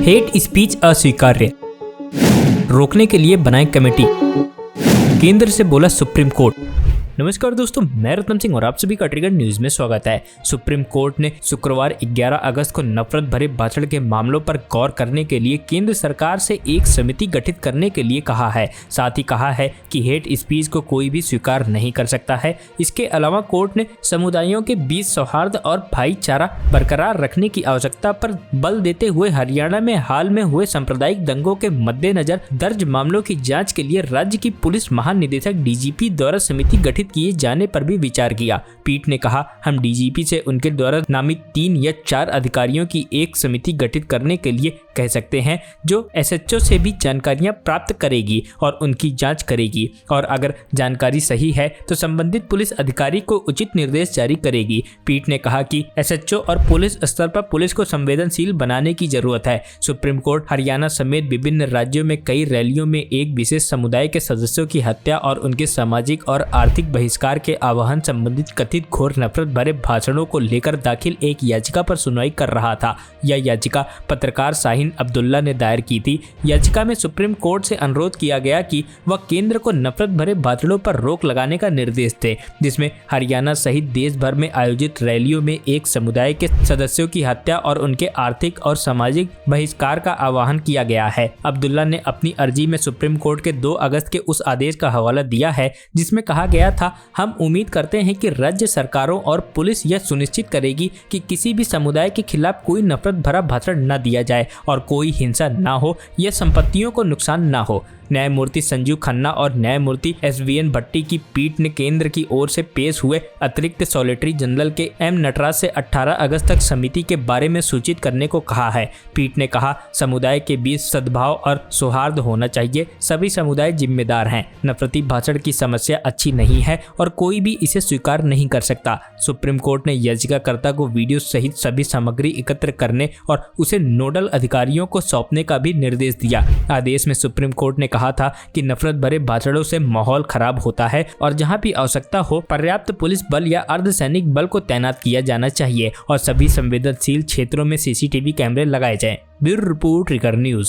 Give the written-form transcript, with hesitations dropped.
Hate speech अस्वीकार्य, रोकने के लिए बनाए कमेटी, केंद्र से बोला सुप्रीम कोर्ट। नमस्कार दोस्तों, मैं रतन सिंह और आप सभी का ट्रिगर न्यूज में स्वागत है। सुप्रीम कोर्ट ने शुक्रवार 11 अगस्त को नफरत भरे भाषण के मामलों पर गौर करने के लिए केंद्र सरकार से एक समिति गठित करने के लिए कहा है। साथ ही कहा है कि हेट स्पीच को कोई भी स्वीकार नहीं कर सकता है। इसके अलावा कोर्ट ने समुदायों के बीच सौहार्द और भाईचारा बरकरार रखने की आवश्यकता पर बल देते हुए हरियाणा में हाल में हुए सांप्रदायिक दंगों के मद्देनजर दर्ज मामलों की जाँच के लिए राज्य की पुलिस महानिदेशक DGP द्वारा समिति गठित किए जाने पर भी विचार किया। पीठ ने कहा, हम DGP से उनके द्वारा नामित 3 या 4 अधिकारियों की एक समिति गठित करने के लिए कह सकते हैं, जो SHO से भी जानकारियां प्राप्त करेगी और उनकी जांच करेगी, और अगर जानकारी सही है तो संबंधित पुलिस अधिकारी को उचित निर्देश जारी करेगी। पीठ ने कहा कि SHO और पुलिस स्तर पर पुलिस को संवेदनशील बनाने की जरूरत है। सुप्रीम कोर्ट हरियाणा समेत विभिन्न राज्यों में कई रैलियों में एक विशेष समुदाय के सदस्यों की हत्या और उनके सामाजिक और आर्थिक बहिष्कार के आह्वान संबंधित कथित घोर नफरत भरे भाषणों को लेकर दाखिल एक याचिका पर सुनवाई कर रहा था। यह याचिका पत्रकार शाहीन अब्दुल्ला ने दायर की थी। याचिका में सुप्रीम कोर्ट से अनुरोध किया गया कि वह केंद्र को नफरत भरे भाषणों पर रोक लगाने का निर्देश दे, जिसमें हरियाणा सहित देश भर में आयोजित रैलियों में एक समुदाय के सदस्यों की हत्या और उनके आर्थिक और सामाजिक बहिष्कार का आह्वान किया गया है। अब्दुल्ला ने अपनी अर्जी में सुप्रीम कोर्ट के 2 अगस्त के उस आदेश का हवाला दिया है जिसमें कहा गया था, हम उम्मीद करते हैं कि राज्य सरकारों और पुलिस यह सुनिश्चित करेगी कि किसी भी समुदाय के खिलाफ कोई नफरत भरा भाषण न दिया जाए और कोई हिंसा न हो या संपत्तियों को नुकसान न हो। न्यायमूर्ति संजीव खन्ना और न्यायमूर्ति SVN भट्टी की पीठ ने केंद्र की ओर से पेश हुए अतिरिक्त सॉलिसिटर जनरल के M नटराज से 18 अगस्त तक समिति के बारे में सूचित करने को कहा है। पीठ ने कहा, समुदाय के बीच सद्भाव और सौहार्द होना चाहिए। सभी समुदाय जिम्मेदार हैं। नफरती भाषण की समस्या अच्छी नहीं है और कोई भी इसे स्वीकार नहीं कर सकता। सुप्रीम कोर्ट ने याचिकाकर्ता को वीडियो सहित सभी सामग्री एकत्र करने और उसे नोडल अधिकारियों को सौंपने का भी निर्देश दिया। आदेश में सुप्रीम कोर्ट ने कहा था कि नफरत भरे भाषणों से माहौल खराब होता है और जहां भी आवश्यकता हो पर्याप्त पुलिस बल या अर्धसैनिक बल को तैनात किया जाना चाहिए और सभी संवेदनशील क्षेत्रों में CCTV कैमरे लगाए जाएं। Bureau report, trigger news.